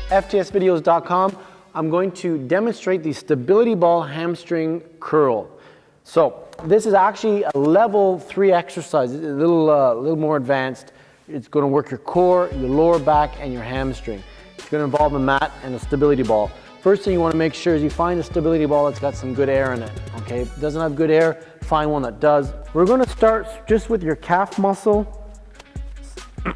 ftsvideos.com. I'm going to demonstrate the stability ball hamstring curl. So this is actually a level 3 exercise, a little more advanced. It's going to work your core, your lower back, and your hamstring. It's going to involve a mat and a stability ball. First thing you want to make sure is you find a stability ball that's got some good air in it. Okay, if it doesn't have good air, find one that does. We're going to start just with your calf muscle,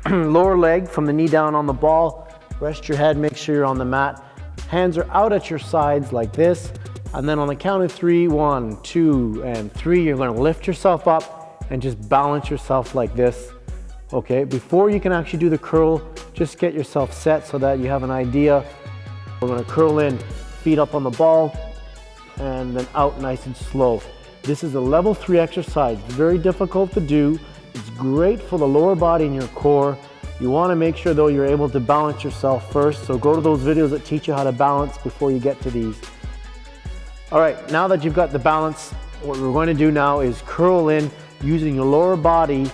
lower leg from the knee down on the ball. Rest your head, make sure you're on the mat. Hands are out at your sides like this. And then on the count of 3, 1, 2, and 3, you're going to lift yourself up and just balance yourself like this. Okay, before you can actually do the curl, just get yourself set so that you have an idea. We're going to curl in, feet up on the ball, and then out nice and slow. This is a level 3 exercise, very difficult to do. It's great for the lower body and your core. You want to make sure though you're able to balance yourself first, so go to those videos that teach you how to balance before you get to these. All right, now that you've got the balance, what we're going to do now is curl in using your lower body.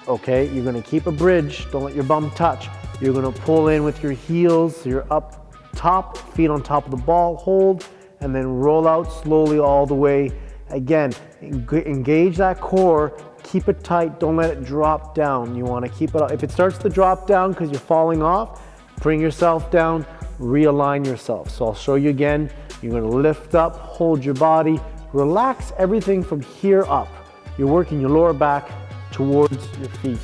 Okay, you're going to keep a bridge, don't let your bum touch. You're going to pull in with your heels, so you're up top, feet on top of the ball, hold, and then roll out slowly all the way. Again, engage that core, keep it tight, don't let it drop down. You want to keep it up. If it starts to drop down because you're falling off, bring yourself down, realign yourself. So I'll show you again. You're going to lift up, hold your body, relax everything from here up. You're working your lower back towards your feet.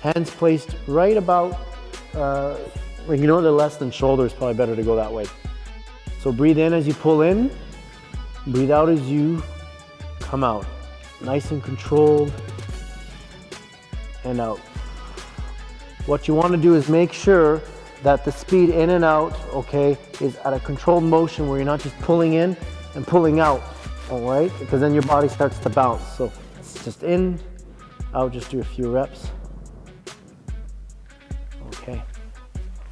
Hands placed right about, you know, they're less than shoulders, probably better to go that way. So breathe in as you pull in, breathe out as you come out. Nice and controlled, and out. What you want to do is make sure that the speed in and out, okay, is at a controlled motion where you're not just pulling in and pulling out, all right? Because then your body starts to bounce. So it's just in, out, just do a few reps. Okay.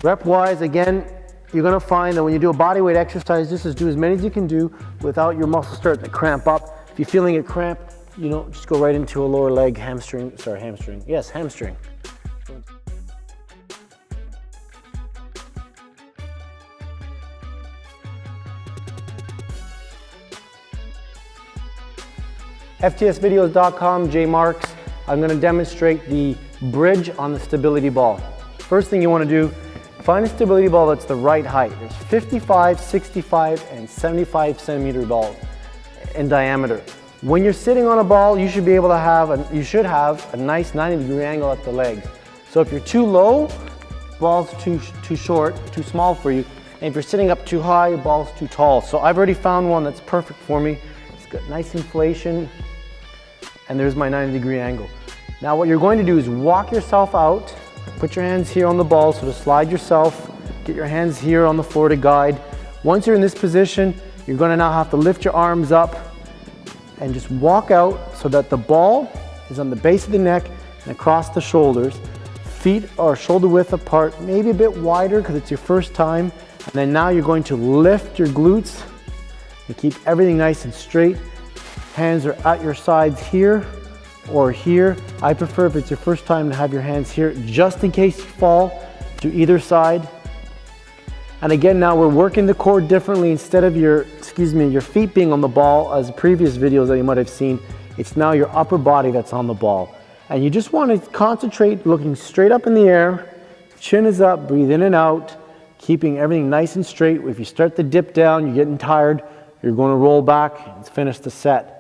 Rep-wise, again, you're gonna find that when you do a body weight exercise, just do as many as you can do without your muscles starting to cramp up. If you're feeling it cramp, you know, just go right into a lower leg hamstring, yes, hamstring. ftsvideos.com, J Marks. I'm going to demonstrate the bridge on the stability ball. First thing you want to do, find a stability ball that's the right height. There's 55, 65, and 75 centimeter balls in diameter. When you're sitting on a ball, you should be able to have, you should have a nice 90-degree angle at the legs. So if you're too low, ball's too short, too small for you. And if you're sitting up too high, ball's too tall. So I've already found one that's perfect for me. It's got nice inflation, and there's my 90-degree angle. Now what you're going to do is walk yourself out, put your hands here on the ball, so to slide yourself, get your hands here on the floor to guide. Once you're in this position, you're going to now have to lift your arms up and just walk out so that the ball is on the base of the neck and across the shoulders. Feet are shoulder width apart, maybe a bit wider because it's your first time. And then now you're going to lift your glutes and keep everything nice and straight. Hands are at your sides here or here. I prefer if it's your first time to have your hands here just in case you fall to either side. And again, now we're working the core differently. Instead of your feet being on the ball as previous videos that you might have seen, it's now your upper body that's on the ball. And you just want to concentrate looking straight up in the air, chin is up, breathe in and out, keeping everything nice and straight. If you start to dip down, you're getting tired, you're going to roll back and finish the set.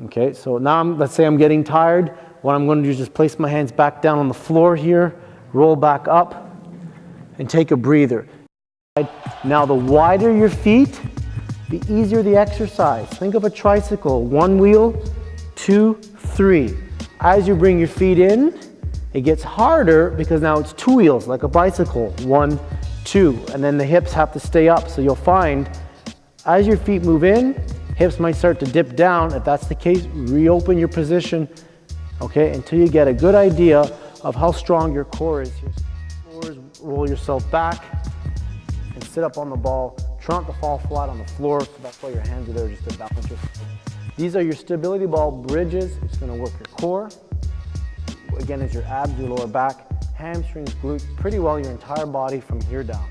Okay, so now let's say I'm getting tired. What I'm going to do is just place my hands back down on the floor here, roll back up, and take a breather. Now the wider your feet, the easier the exercise. Think of a tricycle, 1 wheel, 2, 3. As you bring your feet in, it gets harder because now it's 2 wheels, like a bicycle, 1, 2, and then the hips have to stay up. So you'll find as your feet move in, hips might start to dip down. If that's the case, reopen your position, okay, until you get a good idea of how strong your core is. Roll yourself back and sit up on the ball. Try not to fall flat on the floor, so that's why your hands are there, just to balance yourself. These are your stability ball bridges. It's going to work your core. Again, it's your abs, your lower back, hamstrings, glutes, pretty well your entire body from here down.